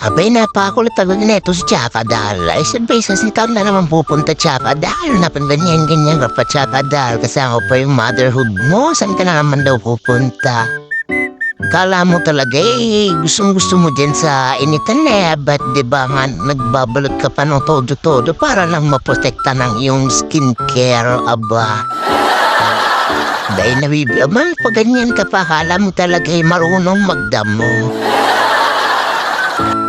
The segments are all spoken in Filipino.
Abay, napakulit agad neto si Chaka dahil ay sabay sa sitaw na naman pupunta Chaka dahil ganyan ka pa Chaka dahil kasama pa yung motherhood mo. Saan ka na naman daw pupunta? Kala mo talaga gustong-gusto mo dyan sa initan ba't diba nga nagbabalot ka pa ng todo-todo para lang maprotekta ng iyong skincare, aba. Dahil nabibiaman, pag ganyan ka pa, kala mo talaga marunong magdamo.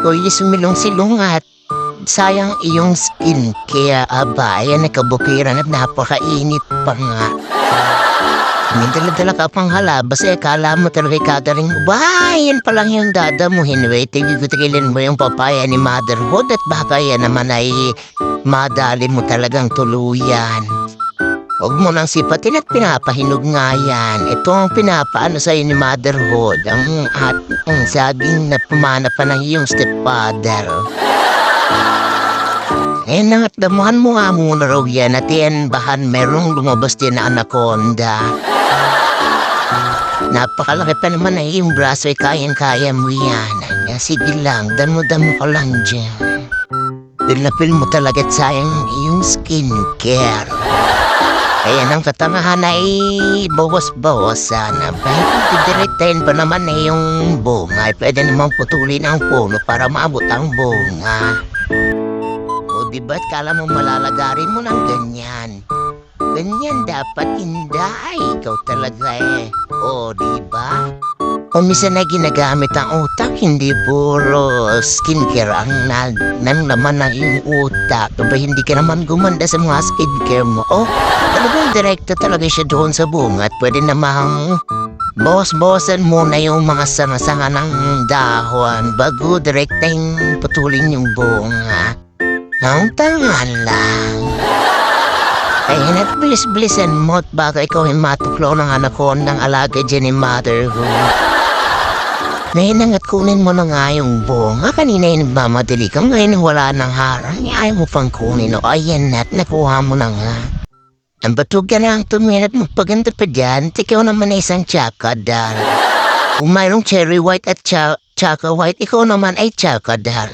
Kuya sumilong-silong at sayang iyong skincare, aba. Ayan, nakabukiran at napakainit pa nga. May dala-dala ka pang halabas kala mo talaga kagaling mo. Ba, yan pa lang yung dadamuhin. Wait, tigil-tigilin mo yung papaya ni motherhood at baka yan naman ay madali mo talagang tuluyan. Huwag mo nang sipatin at pinapahinog nga yan. Ito ang pinapaano sa'yo ni motherhood. Ang saging na pumana pa ng iyong stepfather. At damuhan mo nga muna raw yan at yan bahan merong lumabas din na anaconda. Napakalaki pa naman ay yung braso ay kayang-kaya mo yan. Sige lang, damo-damo ka lang dyan. Pinapil mo talaga at sayang yung skincare. Kaya nang katangahan ay bawas-bawas sana. Bahit didiretain pa naman ay yung bunga. Pwede namang putulin ang puno para maabot ang bunga. O diba't kala mo malalagarin mo ng ganyan. Ganyan dapat inday. Ikaw talaga O diba? O minsan na ginagamit ang utak, hindi puro skincare ang naman ng iyong utak. O ba hindi ka naman gumanda sa mga skincare mo? O talagang direkta talaga siya doon sa bunga at pwede namang bawas-bawasan muna yung mga sanga-sanga ng dahon bago direkta yung putulin yung bunga. Ang tangan lang. Kaya bilis-bilisan mo at baka ikaw ay matuklo ng anakondang alaga dyan ni motherhood. Ngayon at kunin mo na nga yung bunga. Kanina yung nagmamadali ka. Ngayon wala ng harang. Ayaw mo pang kunin. O ayan na't nakuha mo na nga. Ang batog ka na ang tuminat mo. Paganda pa dyan. Ikaw naman ay isang Chaka dal. Kung mayroong cherry white at Chaka white, ikaw naman ay Chaka dal.